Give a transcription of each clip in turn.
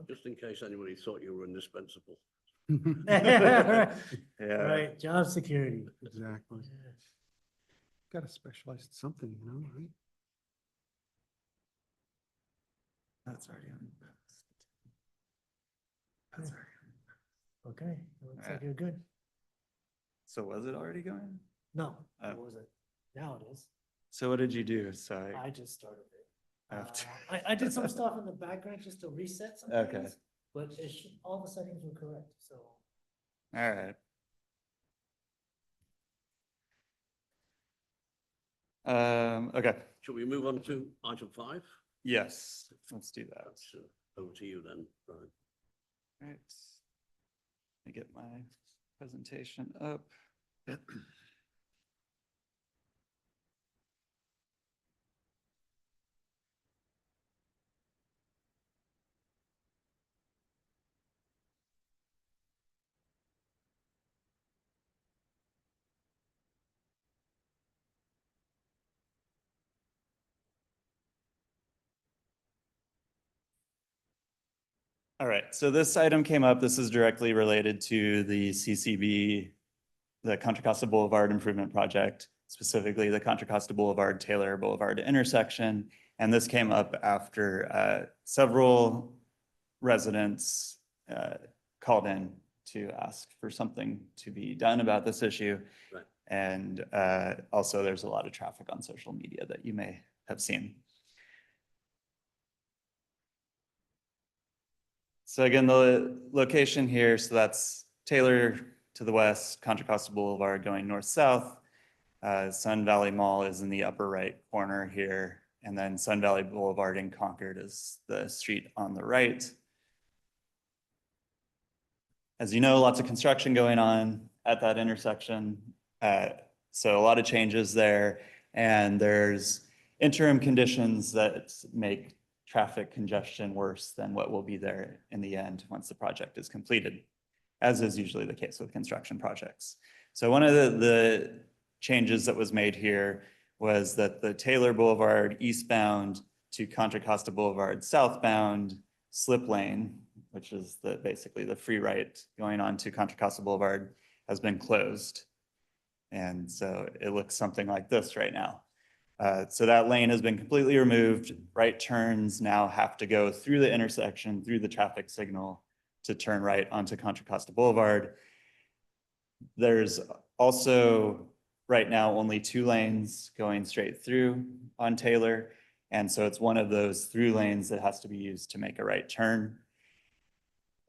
Just in case anybody thought you were indispensable. Yeah, Right, job security. exactly. Yeah. Got to specialize in something, right? That's already on. That's already on. Okay, looks like Alright. you're good. So was it already going? No, Oh. what was it? Now it is. So what did you do? So I just started it. After. I did some stuff in the background just to reset some Okay. things, but it should, all the settings were correct, so. All right. Okay, Shall we move on to item 5? yes, let's do that. That's over to you then, Brian. All right. Let me get my presentation up. All right, so this item came up. This is directly related to the CCB, the Contra Costa Boulevard Improvement Project, specifically the Contra Costa Boulevard Taylor Boulevard intersection. And this came up after several residents called in to ask for something to be done about this issue. Right. And also there's a lot of traffic on social media that you may have seen. So again, the location here, so that's Taylor to the west, Contra Costa Boulevard going north-south. Sun Valley Mall is in the upper right corner here. And then Sun Valley Boulevard in Concord is the street on the right. As you know, lots of construction going on at that intersection. So a lot of changes there. And there's interim conditions that make traffic congestion worse than what will be there in the end once the project is completed, as is usually the case with construction projects. So one of the changes that was made here was that the Taylor Boulevard eastbound to Contra Costa Boulevard southbound slip lane, which is basically the free right going on to Contra Costa Boulevard, has been closed. And so it looks something like this right now. So that lane has been completely removed. Right turns now have to go through the intersection, through the traffic signal to turn right onto Contra Costa Boulevard. There's also right now only 2 lanes going straight through on Taylor. And so it's one of those through lanes that has to be used to make a right turn.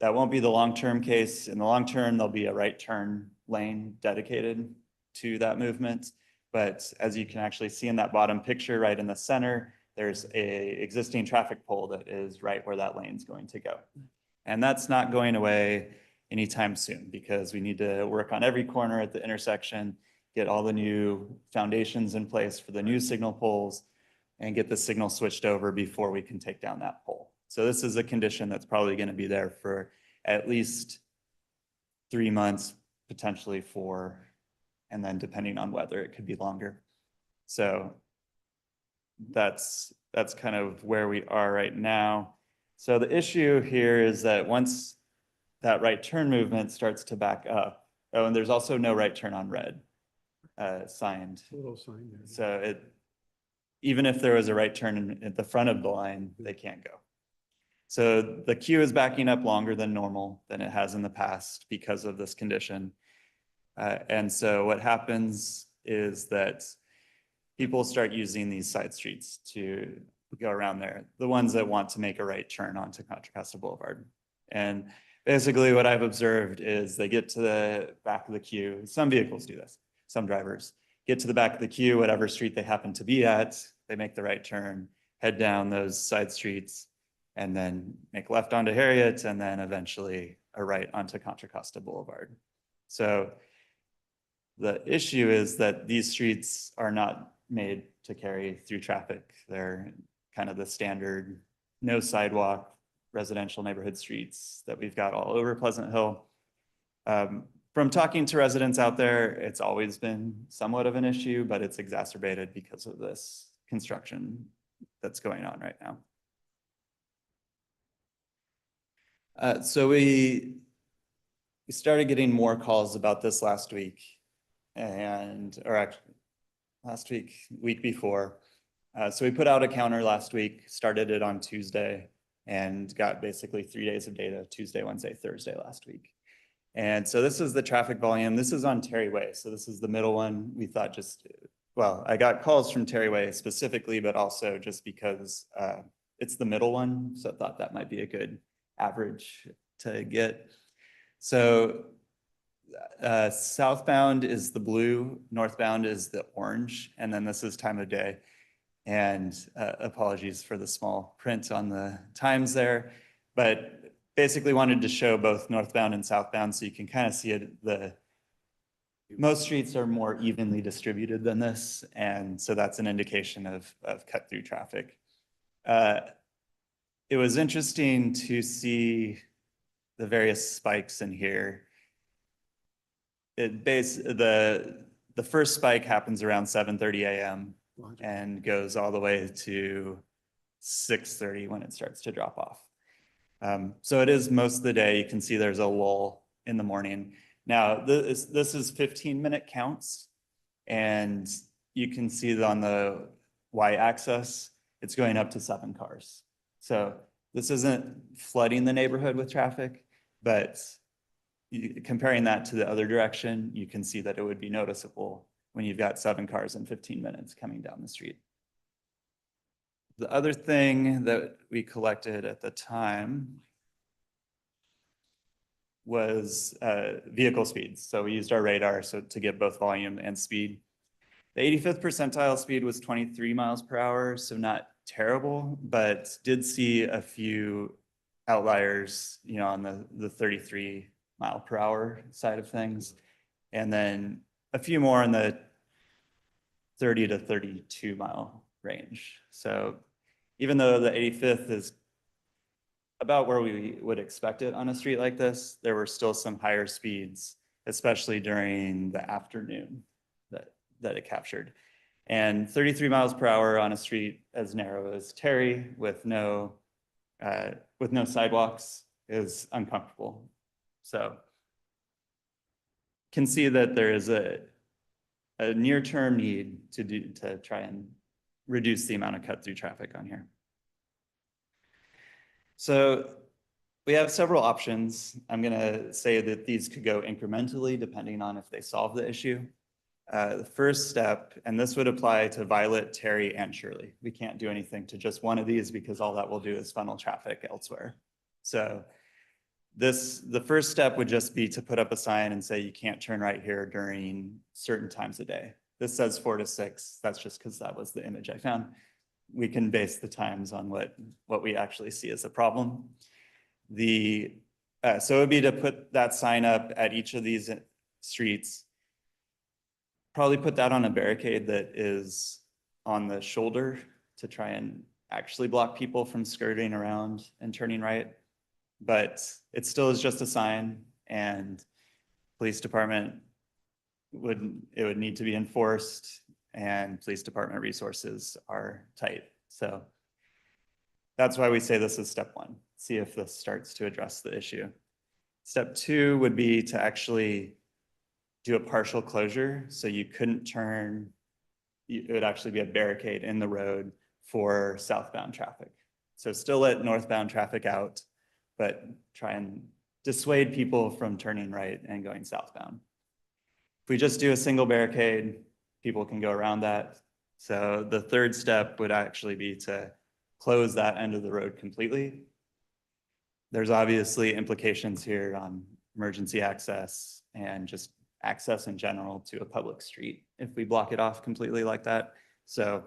That won't be the long-term case. In the long term, there'll be a right turn lane dedicated to that movement. But as you can actually see in that bottom picture right in the center, there's a existing traffic pole that is right where that lane's going to go. And that's not going away anytime soon because we need to work on every corner at the intersection, get all the new foundations in place for the new signal poles, and get the signal switched over before we can take down that pole. So this is a condition that's probably going to be there for at least 3 months, potentially 4, and then depending on weather, it could be longer. So that's kind of where we are right now. So the issue here is that once that right turn movement starts to back up, oh, and there's also no right turn on red signed. Little sign there. So even if there was a right turn at the front of the line, they can't go. So the queue is backing up longer than normal than it has in the past because of this condition. And so what happens is that people start using these side streets to go around there, the ones that want to make a right turn onto Contra Costa Boulevard. And basically what I've observed is they get to the back of the queue. Some vehicles do this, some drivers get to the back of the queue, whatever street they happen to be at, they make the right turn, head down those side streets, and then make left onto Harriet, and then eventually a right onto Contra Costa Boulevard. So the issue is that these streets are not made to carry through traffic. They're kind of the standard no sidewalk residential neighborhood streets that we've got all over Pleasant Hill. From talking to residents out there, it's always been somewhat of an issue, but it's exacerbated because of this construction that's going on right now. So we started getting more calls about this last week or actually last week, week before. So we put out a counter last week, started it on Tuesday and got basically 3 days of data, Tuesday, Wednesday, Thursday last week. And so this is the traffic volume. This is on Terry Way. So this is the middle one. We thought well, I got calls from Terry Way specifically, but also just because it's the middle one. So I thought that might be a good average to get. So southbound is the blue, northbound is the orange, and then this is time of day. And apologies for the small print on the times there, but basically wanted to show both northbound and southbound so you can kind of see it. Most streets are more evenly distributed than this, and so that's an indication of cut through traffic. It was interesting to see the various spikes in here. The first spike happens around 7:30 a.m. and goes all the way to 6:30 when it starts to drop off. So it is most of the day. You can see there's a lull in the morning. Now, this is 15-minute counts, and you can see that on the y-axis, it's going up to 7 cars. So this isn't flooding the neighborhood with traffic, but comparing that to the other direction, you can see that it would be noticeable when you've got 7 cars in 15 minutes coming down the street. The other thing that we collected at the time was vehicle speeds. So we used our radar to get both volume and speed. The 85th percentile speed was 23 miles per hour, so not terrible, but did see a few outliers, on the 33 mile per hour side of things. And then a few more in the 30 to 32 mile range. So even though the 85th is about where we would expect it on a street like this, there were still some higher speeds, especially during the afternoon that it captured. And 33 miles per hour on a street as narrow as Terry with no sidewalks is uncomfortable. So can see that there is a near-term need to try and reduce the amount of cut-through traffic on here. So we have several options. I'm gonna say that these could go incrementally depending on if they solve the issue. The first step, and this would apply to Violet, Terry, and Shirley. We can't do anything to just one of these because all that will do is funnel traffic elsewhere. So the first step would just be to put up a sign and say you can't turn right here during certain times of day. This says 4 to 6. That's just because that was the image I found. We can base the times on what we actually see as a problem. So it would be to put that sign up at each of these streets. Probably put that on a barricade that is on the shoulder to try and actually block people from skirting around and turning right. But it still is just a sign, and police department would need to be enforced, and police department resources are tight. So that's why we say this is step 1. See if this starts to address the issue. Step 2 would be to actually do a partial closure. So you couldn't turn, it would actually be a barricade in the road for southbound traffic. So still let northbound traffic out, but try and dissuade people from turning right and going southbound. If we just do a single barricade, people can go around that. So the third step would actually be to close that end of the road completely. There's obviously implications here on emergency access and just access in general to a public street if we block it off completely like that. So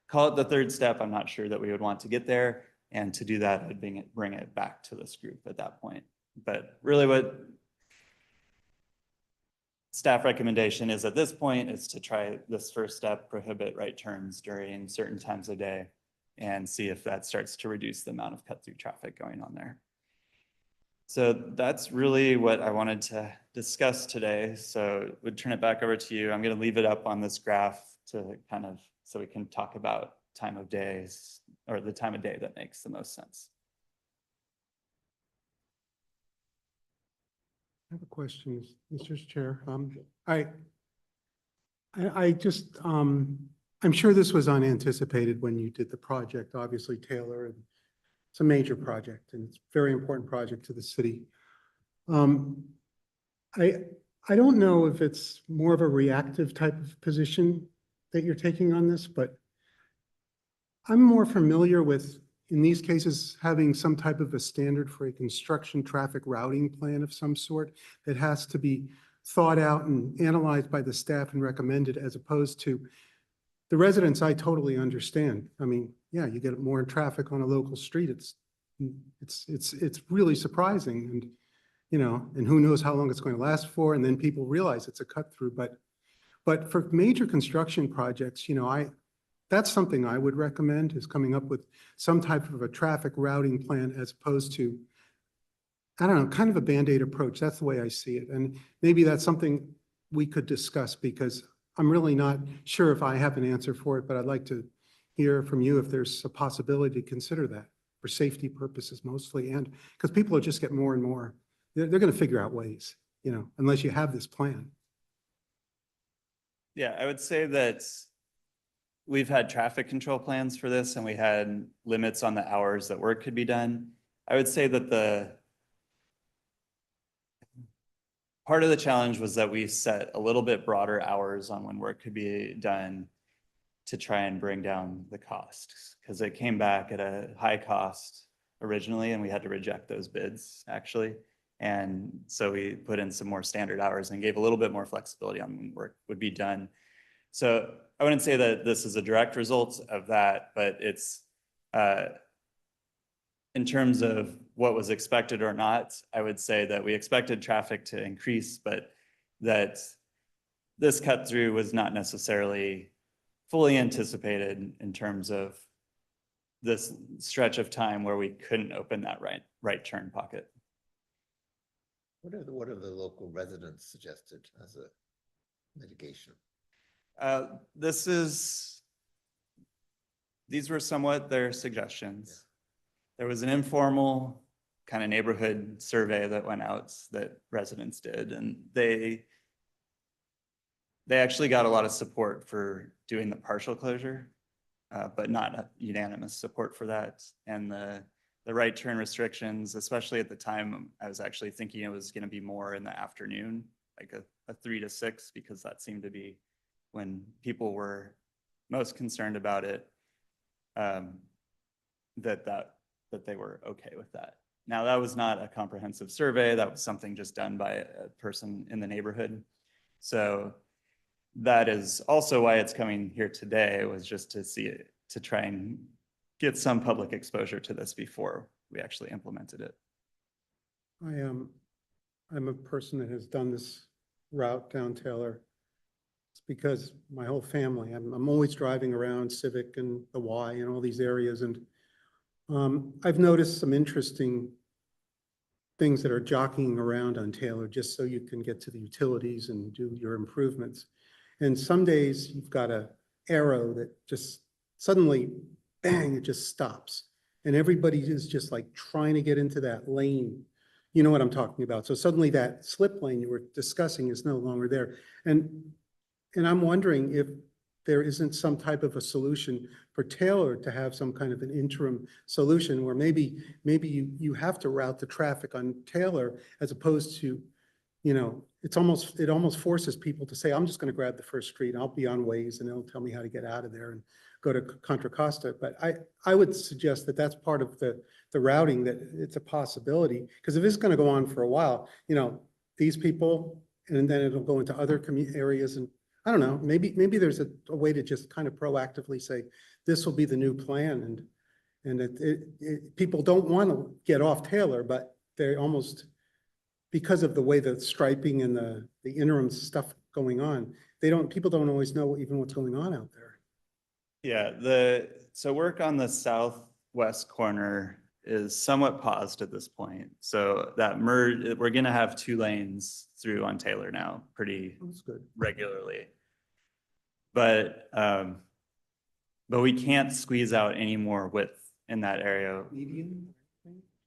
call it the third step. I'm not sure that we would want to get there. And to do that, I'd bring it back to this group at that point. But really what staff recommendation is at this point is to try this first step, prohibit right turns during certain times of day, and see if that starts to reduce the amount of cut-through traffic going on there. So that's really what I wanted to discuss today. So we'd turn it back over to you. I'm going to leave it up on this graph to kind of, so we can talk about time of days or the time of day that makes the most sense. have a question, Mr. Chair. I just, I'm sure this was unanticipated when you did the project, obviously Taylor. And it's a major project and it's a very important project to the city. I don't know if it's more of a reactive type of position that you're taking on this, but I'm more familiar with, in these cases, having some type of a standard for a construction traffic routing plan of some sort that has to be thought out and analyzed by the staff and recommended, as opposed to the residents. I totally understand. I mean, yeah, you get more traffic on a local street. It's really surprising, and you know, and who knows how long it's going to last for. And then people realize it's a cut through. But for major construction projects, you know, that's something I would recommend, is coming up with some type of a traffic routing plan, as opposed to, I don't know, kind of a Band-Aid approach. That's the way I see it. And maybe that's something we could discuss, because I'm really not sure if I have an answer for it, but I'd like to hear from you if there's a possibility to consider that for safety purposes mostly, and because people will just get more and more. They're going to figure out ways, you know, unless you have this plan. Yeah, I would say that we've had traffic control plans for this, and we had limits on the hours that work could be done. I would say that part of the challenge was that we set a little bit broader hours on when work could be done to try and bring down the costs, because it came back at a high cost originally, and we had to reject those bids actually. And so we put in some more standard hours and gave a little bit more flexibility on when work would be done. So I wouldn't say that this is a direct result of that, but it's in terms of what was expected or not, I would say that we expected traffic to increase, but that this cut through was not necessarily fully anticipated in terms of this stretch of time where we couldn't open that right turn pocket. What have the local residents suggested as a mitigation? These were somewhat their suggestions. There was an informal kind of neighborhood survey that went out that residents did, and they actually got a lot of support for doing the partial closure, but not unanimous support for that. And the right turn restrictions, especially at the time, I was actually thinking it was going to be more in the afternoon, like a 3 to 6, because that seemed to be when people were most concerned about it, that they were okay with that. Now, that was not a comprehensive survey. That was something just done by a person in the neighborhood. So that is also why it's coming here today, was just to see it, to try and get some public exposure to this before we actually implemented it. I'm a person that has done this route down Taylor. It's because my whole family, I'm always driving around Civic and the Y and all these areas. And I've noticed some interesting things that are jockeying around on Taylor, just so you can get to the utilities and do your improvements. And some days you've got an arrow that just suddenly, bang, it just stops. And everybody is just like trying to get into that lane. You know what I'm talking about. So suddenly that slip lane you were discussing is no longer there. And I'm wondering if there isn't some type of a solution for Taylor to have some kind of an interim solution where maybe you have to route the traffic on Taylor, as opposed to, you know, it almost forces people to say, I'm just going to grab the first street, I'll be on Waze and it'll tell me how to get out of there and go to Contra Costa. But I would suggest that that's part of the routing, that it's a possibility, because if it's going to go on for a while, you know, these people, and then it'll go into other areas. And I don't know, maybe there's a way to just kind of proactively say, this will be the new plan. And people don't want to get off Taylor, but they're almost, because of the way the striping and the interim stuff going on, people don't always know even what's going on out there. Yeah, so work on the southwest corner is somewhat paused at this point. So that we're gonna have 2 lanes through on Taylor now pretty That's good. regularly. But we can't squeeze out any more width in that area. Median?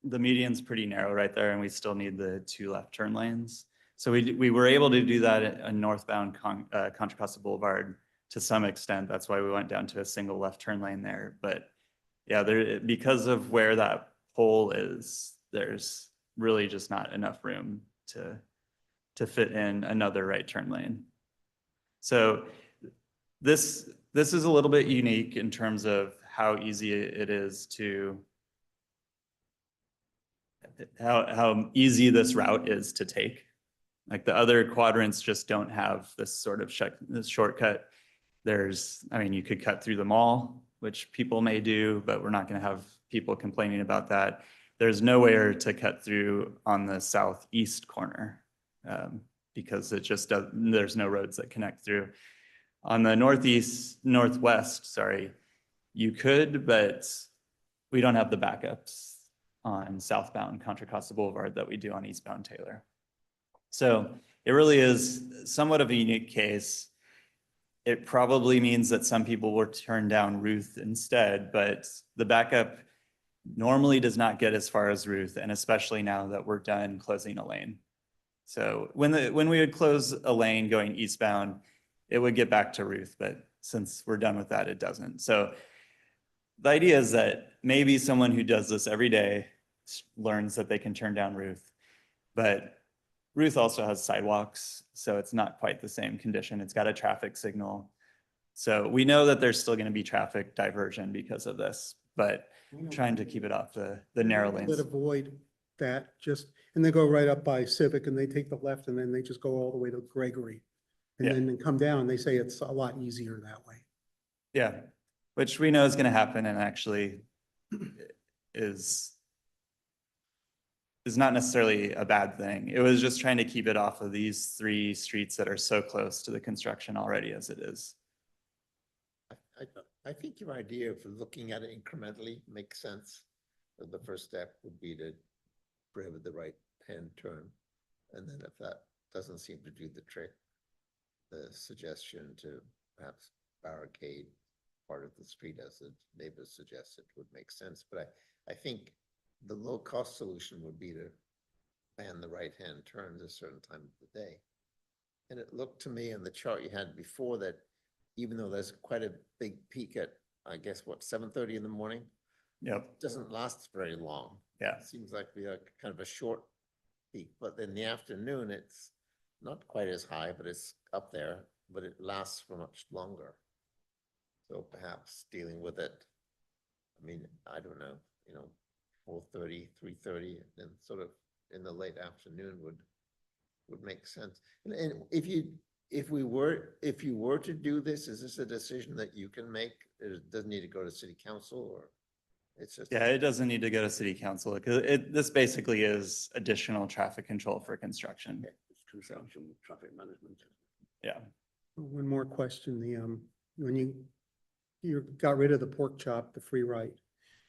The median's pretty narrow right there, and we still need the 2 left turn lanes. So we were able to do that in northbound Contra Costa Boulevard to some extent. That's why we went down to a single left turn lane there. But yeah, because of where that pole is, there's really just not enough room to fit in another right turn lane. So this is a little bit unique in terms of how easy it is to how easy this route is to take. Like the other quadrants just don't have this sort of this shortcut. I mean, you could cut through the mall, which people may do, but we're not going to have people complaining about that. There's nowhere to cut through on the southeast corner because there's no roads that connect through. On the northwest, sorry, you could, but we don't have the backups on southbound Contra Costa Boulevard that we do on eastbound Taylor. So it really is somewhat of a unique case. It probably means that some people will turn down Ruth instead, but the backup normally does not get as far as Ruth, and especially now that we're done closing a lane. So when we would close a lane going eastbound, it would get back to Ruth, but since we're done with that, it doesn't. So the idea is that maybe someone who does this every day learns that they can turn down Ruth, but Ruth also has sidewalks, so it's not quite the same condition. It's got a traffic signal. So we know that there's still going to be traffic diversion because of this, but trying to keep it off the narrow lanes. That avoid that and they go right up by Civic and they take the left and then they just go all the way to Gregory. And Yeah. then they come down, they say it's a lot easier that way. Yeah, which we know is going to happen and actually is not necessarily a bad thing. It was just trying to keep it off of these 3 streets that are so close to the construction already as it is. I think your idea of looking at it incrementally makes sense. The first step would be to prohibit the right-hand turn. And then if that doesn't seem to do the trick, the suggestion to perhaps barricade part of the street as the neighbors suggested would make sense. But I think the low-cost solution would be to ban the right-hand turns at a certain time of the day. And it looked to me in the chart you had before that even though there's quite a big peak at, I guess, what, 7:30 in the morning? Yep. Doesn't last very long. Yeah. Seems like we are kind of a short peak, but in the afternoon, it's not quite as high, but it's up there, but it lasts for much longer. So perhaps dealing with it, I mean, I don't know, 4:30, 3:30, and sort of in the late afternoon would make sense. And if you were to do this, is this a decision that you can make? It doesn't need to go to city council, or it's just? Yeah, it doesn't need to go to city council because this basically is additional traffic control for construction. It's construction, traffic management. Yeah. One more question, when you got rid of the pork chop, the free right,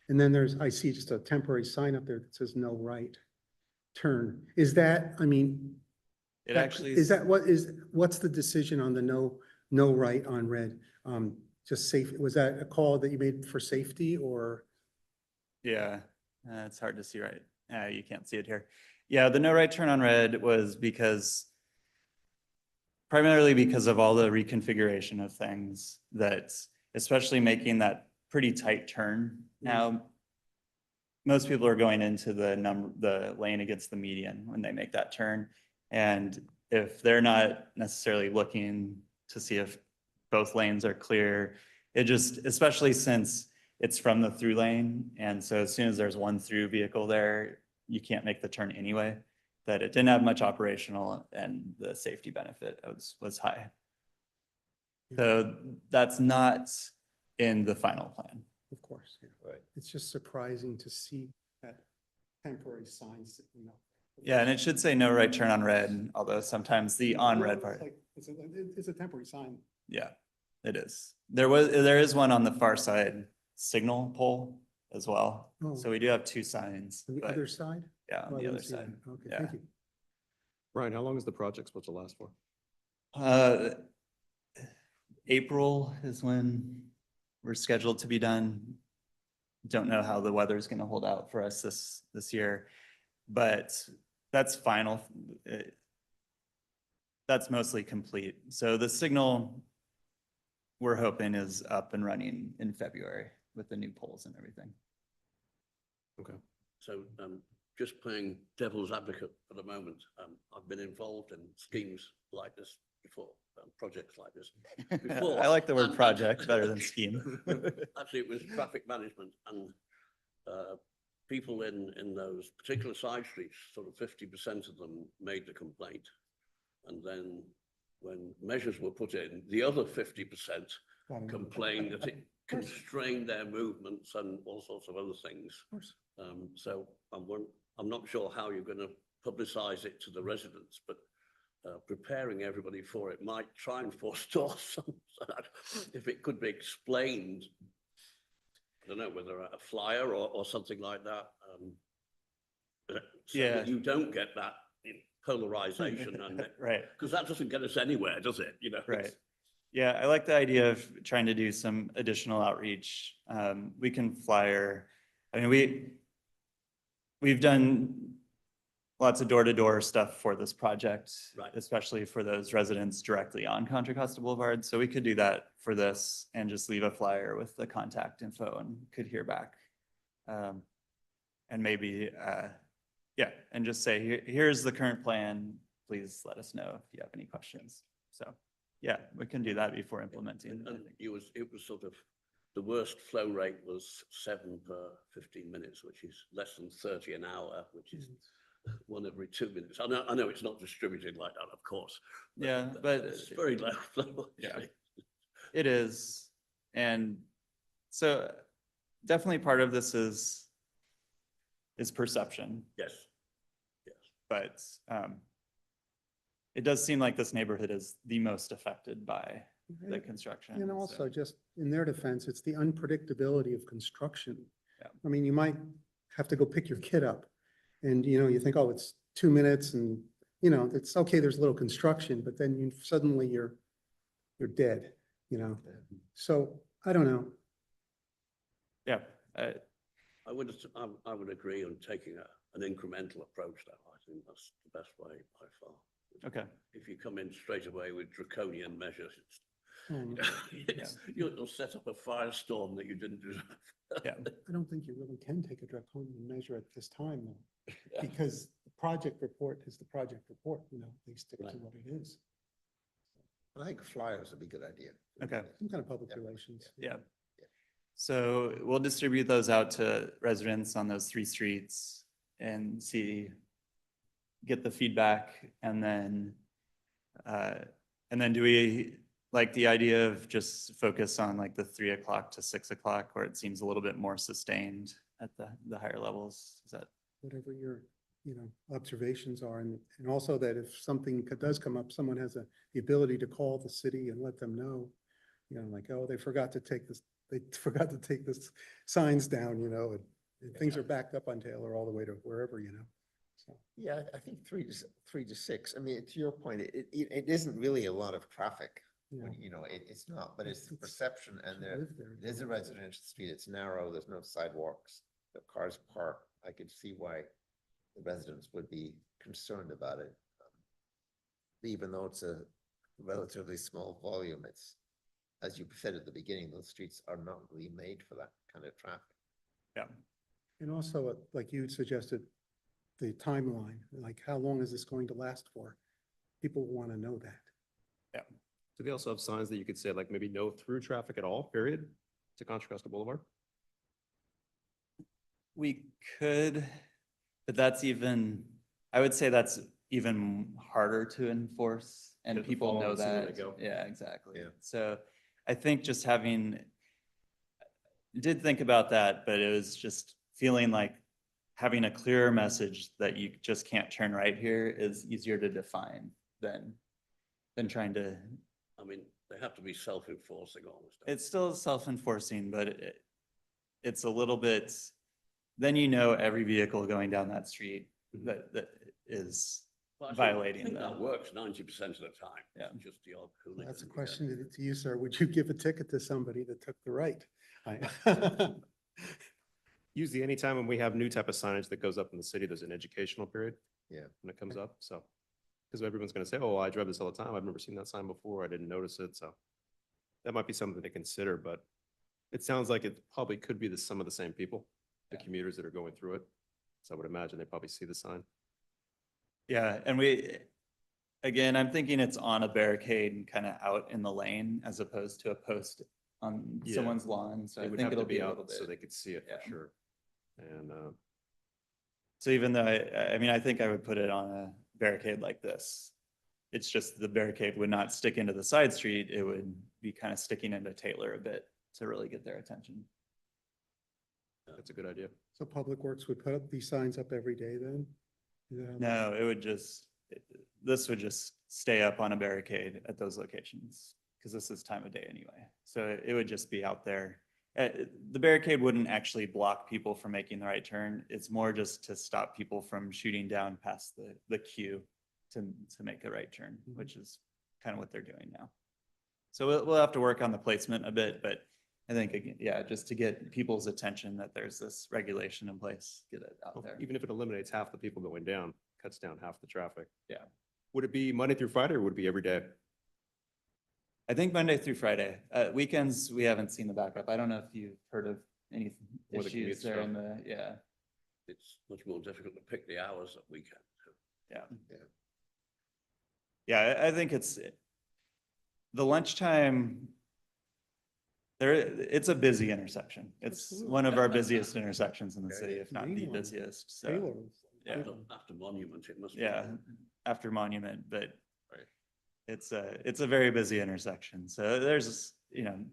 and then I see just a temporary sign up there that says no right turn. Is that, I mean, It actually what's the decision on the no right on red? Just safe, was that a call that you made for safety or? Yeah, it's hard to see right. You can't see it here. Yeah, the no right turn on red was primarily because of all the reconfiguration of things that, especially making that pretty tight turn. Now, most people are going into the lane against the median when they make that turn. And if they're not necessarily looking to see if both lanes are clear, especially since it's from the through lane. And so as soon as there's one through vehicle there, you can't make the turn anyway, that it didn't have much operational and the safety benefit was high. So that's not in the final plan. Of course, yeah. Right. It's just surprising to see that temporary sign sitting up. Yeah, and it should say no right turn on red, although sometimes the on red part. It's a temporary sign. Yeah, it is. There is one on the far side signal pole as well. Oh. So we do have 2 signs. On the but other side? Yeah, Oh, on I the other didn't see side. that. Okay, Yeah. thank you. Ryan, how long is the project supposed to last for? April is when we're scheduled to be done. Don't know how the weather is going to hold out for us this year, but that's final. that's mostly complete. So the signal we're hoping is up and running in February with the new poles and everything. So, just playing devil's advocate for the moment, I've been involved in schemes like this before, projects like this. Before, I like the word and- project better than scheme. Actually, it was traffic management and people in those particular side streets, sort of 50% of them made the complaint. And then when measures were put in, the other 50% complained that it constrained their movements and all sorts of other things. So I'm not sure how you're going to publicize it to the residents, but preparing everybody for it might try and forestall some. If it could be explained, I don't know, whether a flyer or something like that. So Yeah. that you don't get that polarization, and Right. because that doesn't get us anywhere, does it? You know, Right. Yeah, I like the idea of trying to do some additional outreach. We can flyer, I mean, we've done lots of door-to-door stuff for this project, Right. especially for those residents directly on Contra Costa Boulevard. So we could do that for this and just leave a flyer with the contact info and could hear back. And maybe, yeah, and just say, here's the current plan. Please let us know if you have any questions. So, yeah, we can do that before implementing. I and think. it was sort of, the worst flow rate was 7 per 15 minutes, which is less than 30 an hour, which is 1 every 2 minutes. I know it's not distributed like that, of course. Yeah, but It's very low flow. Yeah. actually. it is. And so definitely part of this is perception, Yes, yes. but it does seem like this neighborhood is the most affected by the construction. And so- also, just in their defense, it's the unpredictability of construction. Yeah. I mean, you might have to go pick your kid up and, you think, oh, it's 2 minutes and, it's okay, there's a little construction, but then suddenly you're dead, So I don't know. Yeah, I would agree on taking an incremental approach though. I think that's the best way by far. okay. If you come in straight away with draconian measures, Um, you'll set up a firestorm that you didn't deserve. Yeah, I don't think you really can take a draconian measure at this time, though, because the project report is the project report, they stick to Right. what it is. I think flyers would be a good idea. Okay. Some kind of public Yeah. relations. yeah. So we'll distribute those out to residents on those 3 streets and get the feedback, and then do we like the idea of just focus on like the 3 o'clock to 6 o'clock, where it seems a little bit more sustained at the higher levels? Is that, Whatever your, observations are, and also that if something does come up, someone has the ability to call the city and let them know, like, oh, they forgot to take this signs down, and things are backed up on Taylor all the way to wherever, so. Yeah, I think 3 to 6. I mean, to your point, it isn't really a lot of traffic. Yeah. It's not, but it's the perception, and I live there. it is a residential street. It's narrow. There's no sidewalks. The cars park. I could see why the residents would be concerned about it. Even though it's a relatively small volume, it's, as you said at the beginning, those streets are not really made for that kind of traffic. yeah, And also, like you suggested, the timeline, like how long is this going to last for? People want to know that. Do they also have signs that you could say like maybe no through traffic at all, period, to Contra Costa Boulevard? we could, but I would say that's even harder to enforce, and Get the people fall know and see where they that. go. Yeah, exactly. Yeah. So I think just did think about that, but it was just feeling like having a clearer message that you just can't turn right here is easier to define than trying to, I mean, they have to be self-enforcing almost. it's still self-enforcing, but it's a little bit, then every vehicle going down that street that is Well, I violating think them. that works 90% of the time. Yeah. Just the odd hooligan. That's a you get. question to you, sir. Would you give a ticket to somebody that took the right? I- Usually anytime when we have new type of signage that goes up in the city, there's an educational period. Yeah. When it comes up, so. Because everyone's gonna say, oh, I drive this all the time. I've never seen that sign before. I didn't notice it, so. That might be something to consider, but it sounds like it probably could be some of the same people, the commuters that are going through it. So I would imagine they probably see the sign. Yeah, and again, I'm thinking it's on a barricade and kind of out in the lane as opposed to a post on Yeah. someone's lawn, so It I would think have to it'll be a little out bit. so they could see it yeah. for sure. And, So even though, I mean, I think I would put it on a barricade like this. It's just the barricade would not stick into the side street, it would be kind of sticking into Taylor a bit to really get their attention. that's a good idea. So Public Works would put up these signs up every day then? Is that how they- No, it would just, this would just stay up on a barricade at those locations, because this is time of day anyway. So it would just be out there. The barricade wouldn't actually block people from making the right turn. It's more just to stop people from shooting down past the queue to make a right turn, which is kind of what they're doing now. So we'll have to work on the placement a bit, but I think, again, yeah, just to get people's attention that there's this regulation in place, get it out there. Even if it eliminates half the people going down, cuts down half the traffic. Yeah. Would it be Monday through Friday or would it be every day? I think Monday through Friday. Weekends, we haven't seen the backup. I don't know if you've heard of any Or the issues commute there stuff. in the, yeah, It's much more difficult to pick the hours that we can. yeah. Yeah. Yeah, I think it's the lunchtime. It's a busy intersection. It's Absolutely. one of our busiest intersections in the Okay. city, if not the Main one. busiest. So, Taylor. yeah. After Monument, it must be. yeah, after Monument, but Right. it's a very busy intersection. So there's,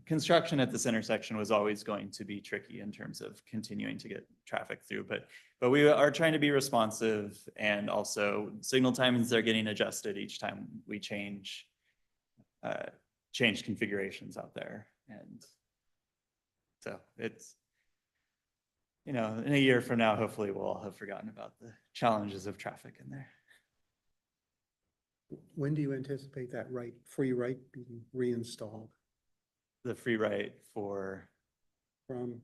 construction at this intersection was always going to be tricky in terms of continuing to get traffic through, but we are trying to be responsive, and also signal timings are getting adjusted each time we change configurations out there. And so it's, in a year from now, hopefully we'll all have forgotten about the challenges of traffic in there. When do you anticipate that free right being reinstalled The free right for, from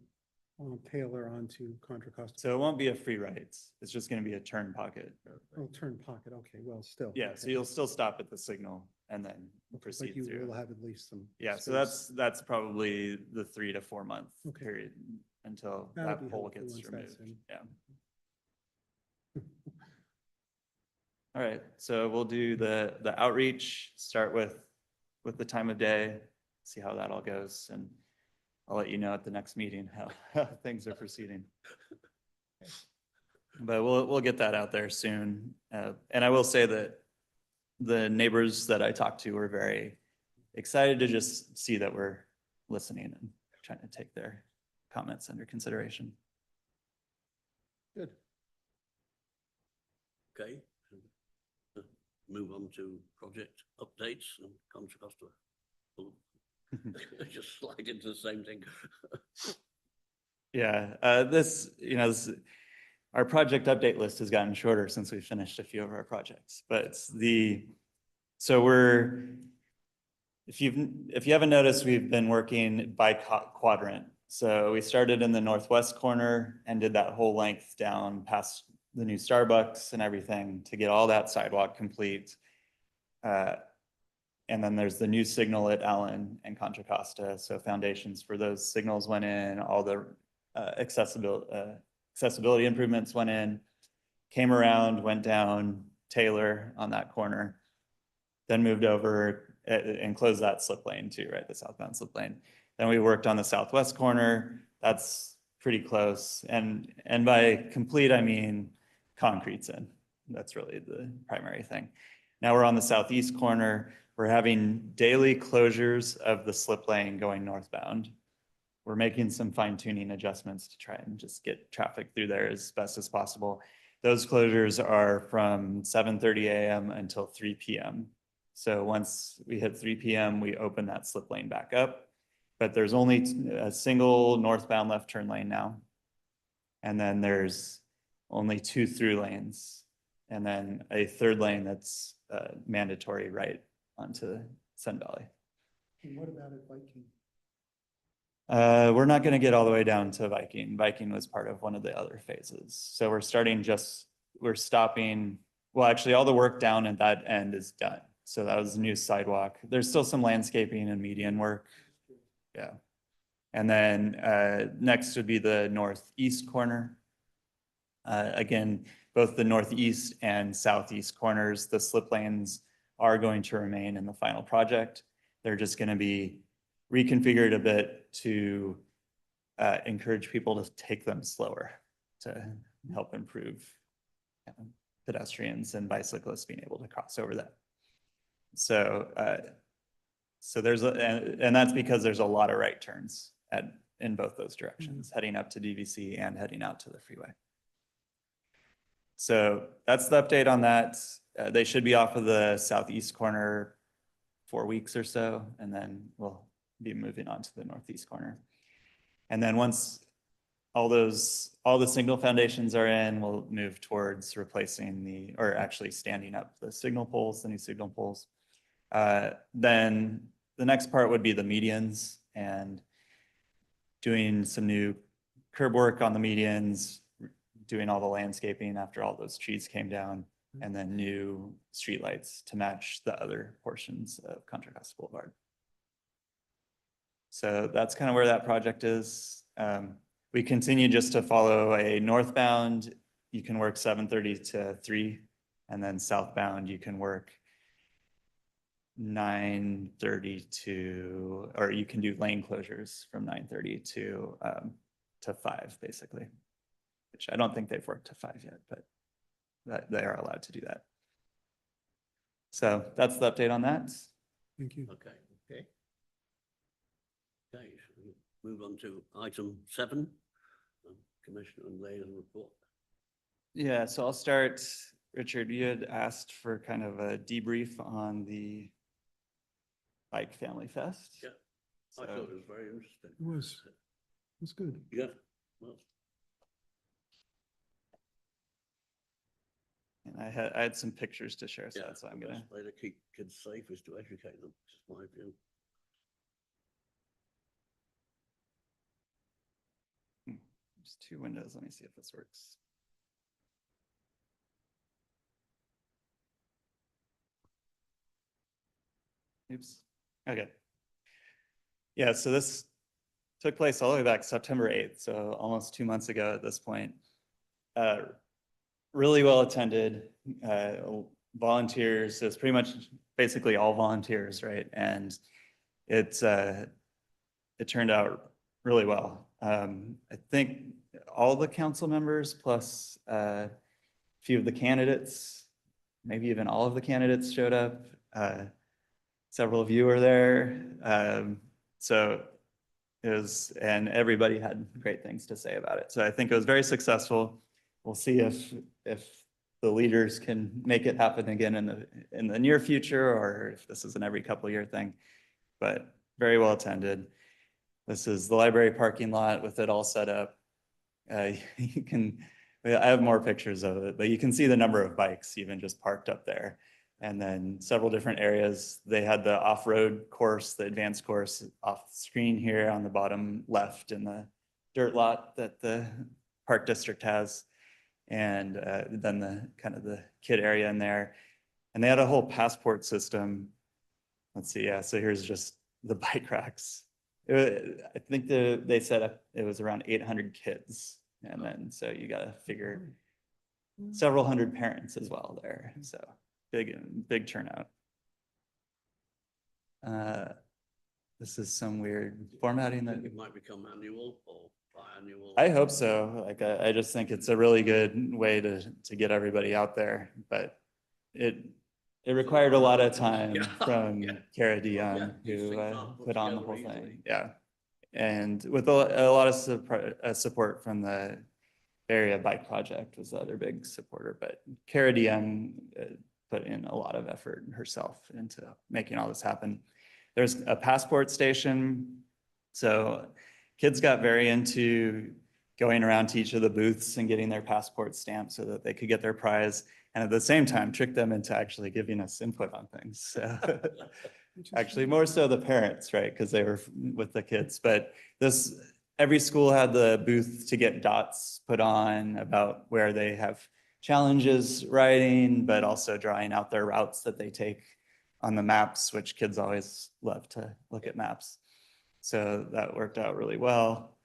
Taylor onto Contra Costa? so it won't be a free right. It's just going to be a turn pocket. Oh, turn pocket, okay, well, still. Yeah, so okay. you'll still stop at the signal and then proceed But you through. will have at least some. Yeah, so space. that's probably the 3 to 4 month Okay. period until That'll be that pole helpful gets once removed. that's in. Yeah. All right, so we'll do the outreach, start with the time of day, see how that all goes, and I'll let you know at the next meeting how things are proceeding. But we'll get that out there soon. And I will say that the neighbors that I talked to were very excited to just see that we're listening and trying to take their comments under consideration. Good. Okay. Move on to project updates and Contra Costa. Just slide into the same thing. Yeah, our project update list has gotten shorter since we finished a few of our projects, but if you haven't noticed, we've been working by quadrant. So we started in the northwest corner and did that whole length down past the new Starbucks and everything to get all that sidewalk complete. And then there's the new signal at Allen and Contra Costa. So foundations for those signals went in, all the accessibility improvements went in, came around, went down Taylor on that corner, then moved over and closed that slip lane too, right? The southbound slip lane. Then we worked on the southwest corner. That's pretty close. And by complete, I mean concrete's in. That's really the primary thing. Now we're on the southeast corner. We're having daily closures of the slip lane going northbound. We're making some fine tuning adjustments to try and just get traffic through there as best as possible. Those closures are from 7:30 a.m. until 3 p.m. So once we hit 3 p.m., we open that slip lane back up, but there's only a single northbound left turn lane now. And then there's only 2 through lanes, and then a third lane that's mandatory right onto Sun Valley. And what about at Viking? We're not going to get all the way down to Viking. Viking was part of one of the other phases. So we're stopping well, actually, all the work down at that end is done. So that was a new sidewalk. There's still some landscaping and median work. Yeah. And then next would be the northeast corner. Again, both the northeast and southeast corners, the slip lanes are going to remain in the final project. They're just going to be reconfigured a bit to encourage people to take them slower to help improve pedestrians and bicyclists being able to cross over that. So, there's and that's because there's a lot of right turns in both those directions, heading up to DVC and heading out to the freeway. So that's the update on that. They should be off of the southeast corner 4 weeks or so, and then we'll be moving on to the northeast corner. And then once all the signal foundations are in, we'll move towards replacing or actually standing up the signal poles, the new signal poles. Then the next part would be the medians and doing some new curb work on the medians, doing all the landscaping after all those trees came down, and then new streetlights to match the other portions of Contra Costa Boulevard. So that's kind of where that project is. We continue just to follow a northbound, you can work 7:30 to 3, and then southbound, you can work 9:30 to, or you can do lane closures from 9:30 to 5, basically, which I don't think they've worked to 5 yet, but they are allowed to do that. So that's the update on that. Thank you. Okay, Okay, okay, so we move on to item 7, Commissioner and Leah's report. Yeah, so I'll start. Richard, you had asked for kind of a debrief on the Bike Family Fest. Yeah. I thought it was very interesting. It was. It's good. Yeah, well, And I had some pictures to share, so yeah, that's why I'm the gonna. best way to keep kids safe is to educate them, is my view. There's 2 windows. Let me see if this works. Oops. Okay. Yeah, so this took place all the way back September 8th, so almost 2 months ago at this point. Really well attended, volunteers. It was pretty much basically all volunteers, right? And it turned out really well. I think all the council members plus a few of the candidates, maybe even all of the candidates showed up. Several of you were there. So it was, and everybody had great things to say about it. So I think it was very successful. We'll see if the leaders can make it happen again in the near future, or if this is an every couple year thing, but very well attended. This is the library parking lot with it all set up. You can, I have more pictures of it, but you can see the number of bikes even just parked up there. And then several different areas. They had the off-road course, the advanced course off the screen here on the bottom left in the dirt lot that the park district has. And then the kind of the kid area in there. And they had a whole passport system. Let's see, yeah, so here's just the bike racks. I think they set up, it was around 800 kids. And then, so you gotta figure several hundred parents as well there, so big turnout. This is some weird formatting that. It might become annual or biannual. I hope so. Like, I just think it's a really good way to get everybody out there, but it required a lot of time Yeah, from yeah. Cara Yeah, Dion, these who things aren't put put on the whole together easily. thing. Yeah. And with a lot of support from the Area Bike Project was the other big supporter, but Cara Dion put in a lot of effort herself into making all this happen. There's a passport station. So kids got very into going around to each of the booths and getting their passport stamped so that they could get their prize. And at the same time, trick them into actually giving us input on things. So actually more so the parents, right? Because they were with the kids, but every school had the booth to get dots put on about where they have challenges riding, but also drawing out their routes that they take on the maps, which kids always love to look at maps. So that worked out really well.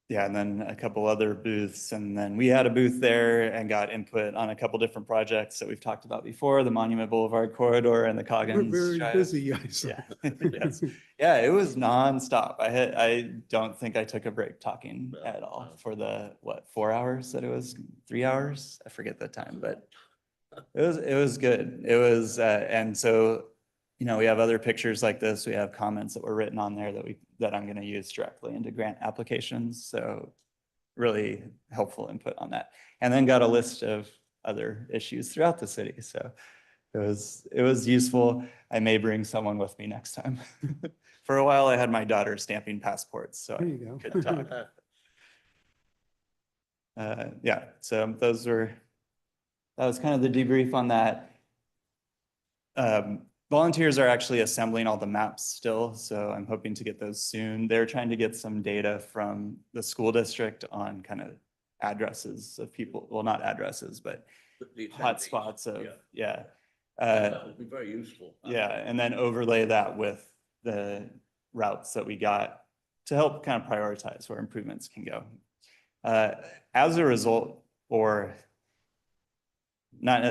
Yeah, and then a couple other booths, and then we had a booth there and got input on a couple different projects that we've talked about before, the Monument Boulevard corridor and the We're Coggins very Drive. busy, I saw. Yeah, yes. Yeah, it was nonstop. I don't think I took a break talking No, at all no. for the, what, 4 hours that it was, 3 hours? I forget the time, but it was good. It was, and so, you know, we have other pictures like this. We have comments that were written on there that I'm going to use directly into grant applications. So really helpful input on that. And then got a list of other issues throughout the city. So it was useful. I may bring someone with me next time. For a while, I had my daughter stamping passports, so There I you go. could talk. Yeah, so that was kind of the debrief on that. Volunteers are actually assembling all the maps still, so I'm hoping to get those soon. They're trying to get some data from the school district on kind of addresses of people, well, not addresses, but The hot attendees, spots of, yeah. yeah. That would be very useful. Yeah, and then overlay that with the routes that we got to help kind of prioritize where improvements can go. As a result, or not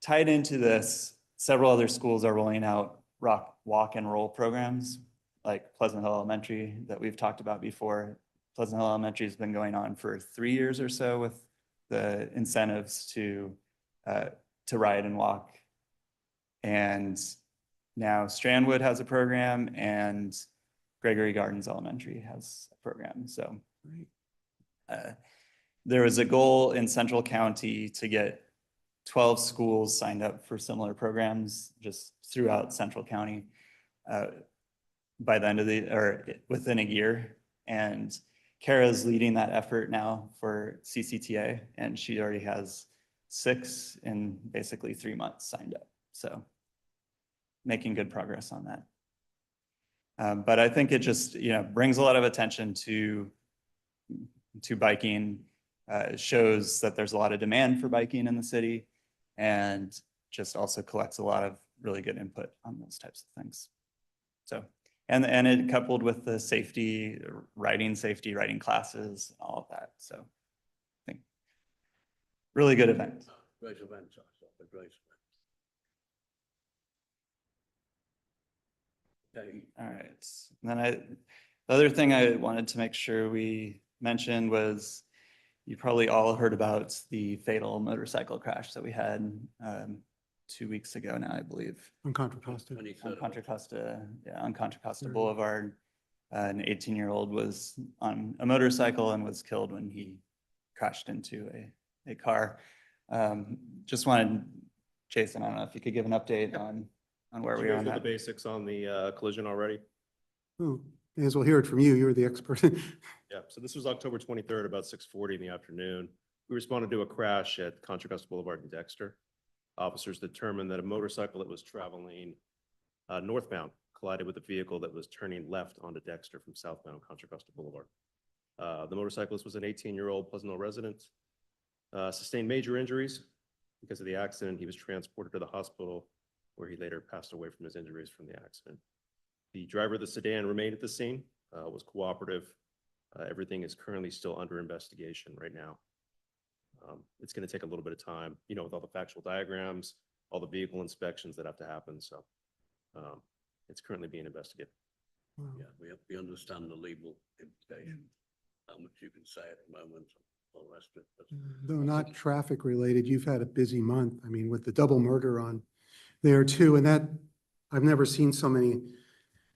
tied into this, several other schools are rolling out walk and roll programs, like Pleasant Hill Elementary that we've talked about before. Pleasant Hill Elementary has been going on for 3 years or so with the incentives to ride and walk. And now Strandwood has a program and Gregory Gardens Elementary has a program. So there was a goal in Central County to get 12 schools signed up for similar programs just throughout Central County by the end of or within a year. And Kara's leading that effort now for CCTA, and she already has 6 in basically 3 months signed up. So making good progress on that. But I think it just, you know, brings a lot of attention to biking, shows that there's a lot of demand for biking in the city, and just also collects a lot of really good input on those types of things. So, and it coupled with the riding classes, all of that. So I think really good event. Great event, I thought, a great event. Okay, All right. And then the other thing I wanted to make sure we mentioned was, you probably all heard about the fatal motorcycle crash that we had 2 weeks ago now, I believe. On Contra Costa. 23rd On of Contra Costa, yeah, on Contra Costa Mhm. Boulevard. An 18-year-old was on a motorcycle and was killed when he crashed into a car. Just wanted, Jason, I don't know if you could give an update on where Did we you are guys on know the that. basics on the collision already? Oh, may as well hear it from you. You're the expert. Yeah, so this was October 23rd, about 6:40 in the afternoon. We responded to a crash at Contra Costa Boulevard in Dexter. Officers determined that a motorcycle that was traveling northbound collided with a vehicle that was turning left onto Dexter from southbound Contra Costa Boulevard. The motorcyclist was an 18-year-old Pleasant Hill resident, sustained major injuries. Because of the accident, he was transported to the hospital where he later passed away from his injuries from the accident. The driver of the sedan remained at the scene, was cooperative. Everything is currently still under investigation right now. It's going to take a little bit of time, you know, with all the factual diagrams, all the vehicle inspections that have to happen. So it's currently being investigated. Wow. Yeah, we understand the legal implication, how much you can say at the moment, all the rest of it. But Though not traffic related, you've had a busy month. I mean, with the double murder on there too, and that, I've never seen so many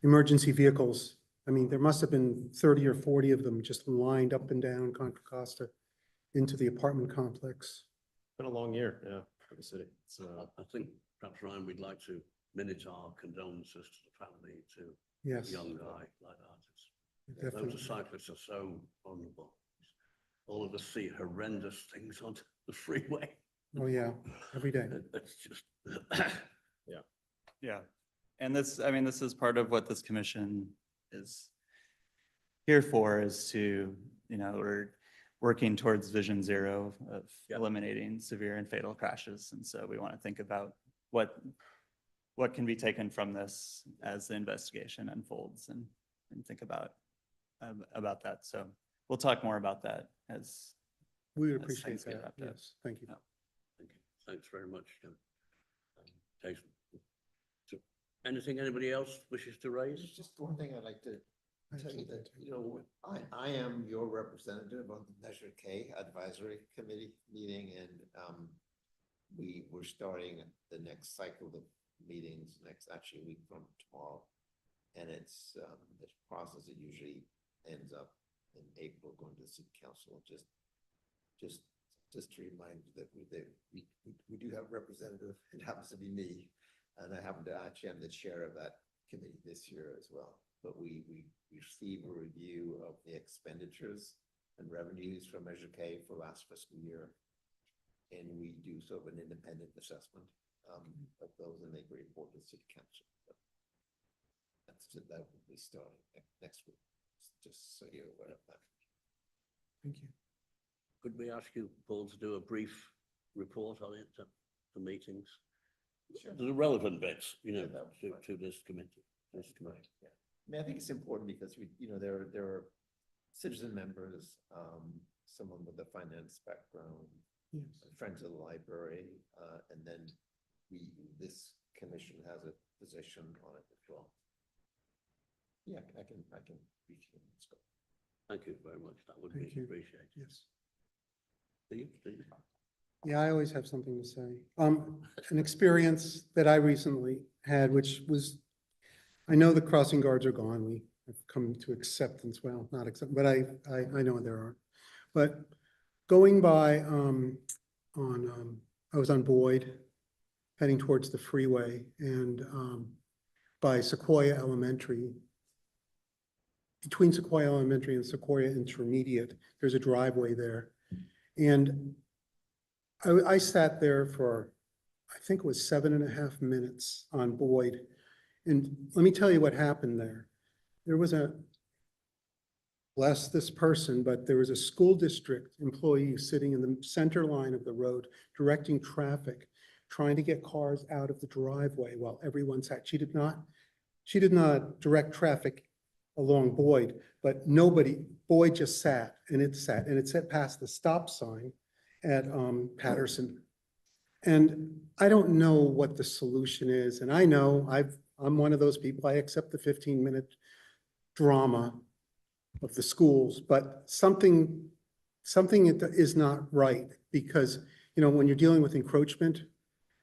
emergency vehicles. I mean, there must have been 30 or 40 of them just lined up and down Contra Costa into the apartment complex. Been a long year, yeah, for the city. It's, I think perhaps, Ryan, we'd like to minute our condolences to the family, to Yes, a young guy like that. definitely. Motorcyclists are so vulnerable. All of us see horrendous things on the freeway. Oh, yeah, every day. It's just, Yeah. And this, I mean, this is part of what this commission is here for, is to, you know, we're working towards Vision Zero of Yeah. eliminating severe and fatal crashes. And so we want to think about what can be taken from this as the investigation unfolds and think about that. So we'll talk more about that as, We would As appreciate things get that. wrapped up. Yes, thank you. Yeah. Thank you. Thanks very much, Jim. Jason. So, anything anybody else wishes to raise? There's just one thing I'd like to I have tell you something that, too. you know, I am your representative on the Measure K Advisory Committee meeting, and we're starting the next cycle of meetings actually a week from tomorrow. And it's the process that usually ends up in April, going to the city council. Just to remind you that we do have a representative. It happens to be me, and I happen to actually am the chair of that committee this year as well. But we receive a review of the expenditures and revenues from Measure K for last fiscal year. And we do sort of an independent assessment of those and make a report to the city council. That will be starting next week, just so you're aware of that. Thank you. Could we ask you, Paul, to do a brief report on it, the meetings? The relevant bits, you know, Yeah, that would be to this committee. This committee. Yeah. I mean, I think it's important because there are citizen members, someone with a finance background, Yes. friends of the library, and then this commission has a position on it as well. Yeah, I can reach you. Thank you very much. That would Thank be you. appreciated. Yes. Steve? Yeah, I always have something to say. An experience that I recently had, which was, I know the crossing guards are gone. We have come to acceptance, well, not accept, but I know there are. But going by, I was on Boyd, heading towards the freeway, and by Sequoia Elementary. Between Sequoia Elementary and Sequoia Intermediate, there's a driveway there. And I sat there for, I think it was 7.5 minutes on Boyd. And let me tell you what happened there. There was bless this person, but there was a school district employee sitting in the center line of the road, directing traffic, trying to get cars out of the driveway while everyone sat. She did not direct traffic along Boyd, but Boyd just sat, and it sat past the stop sign at Patterson. And I don't know what the solution is, and I know I'm one of those people, I accept the 15-minute drama of the schools, but something is not right, because, when you're dealing with encroachment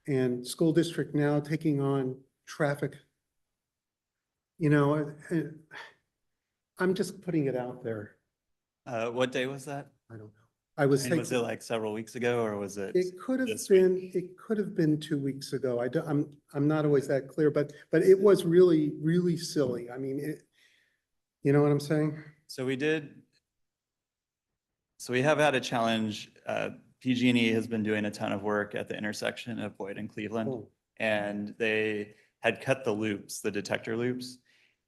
and school district now taking on traffic, I'm just putting it out there. what day was that? I don't know. I was And was it taking, like several weeks ago or was it? it could have this been, week? it could have been 2 weeks ago. I'm not always that clear, but it was really, really silly. I mean, you know what I'm saying? So we have had a challenge. PG&E has been doing a ton of work at the intersection of Boyd and Cleveland. Oh. And they had cut the loops, the detector loops,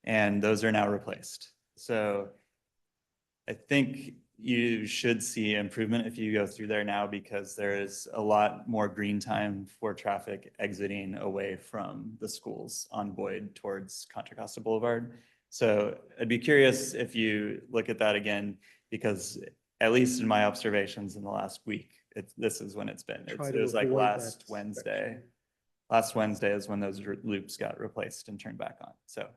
and those are now replaced. So I think you should see improvement if you go through there now, because there is a lot more green time for traffic exiting away from the schools on Boyd towards Contra Costa Boulevard. So I'd be curious if you look at that again, because at least in my observations in the last week, this is when it's been. Try It to was like avoid that last Wednesday. section. Last Wednesday is when those loops got replaced and turned back on. So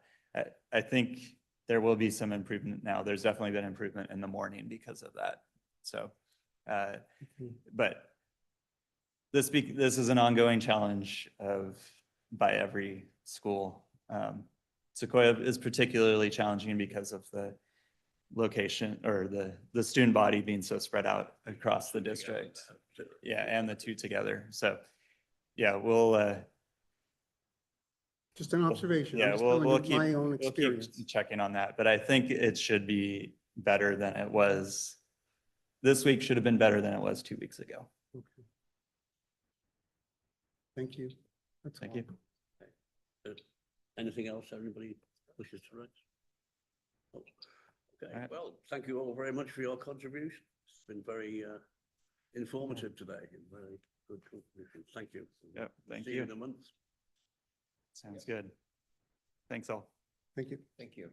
I think there will be some improvement now. There's definitely been improvement in the morning because of that. So, but this is an ongoing challenge by every school. Sequoia is particularly challenging because of the location or the student body being so spread out across the district. Yeah, and the two together. So, yeah, we'll. Just an observation. I'm Yeah, just we'll telling keep you my own we'll keep experience. checking on that, but I think it should be better than it was. This week should have been better than it was 2 weeks ago. Okay. Thank you. That's Thank all. you. Anything else everybody wishes to raise? Oh, All Okay, right. well, thank you all very much for your contribution. been very informative today, and very good contribution. Thank you. Yep, thank See you you. in a month. Sounds good. Thanks all. Thank you. Thank you.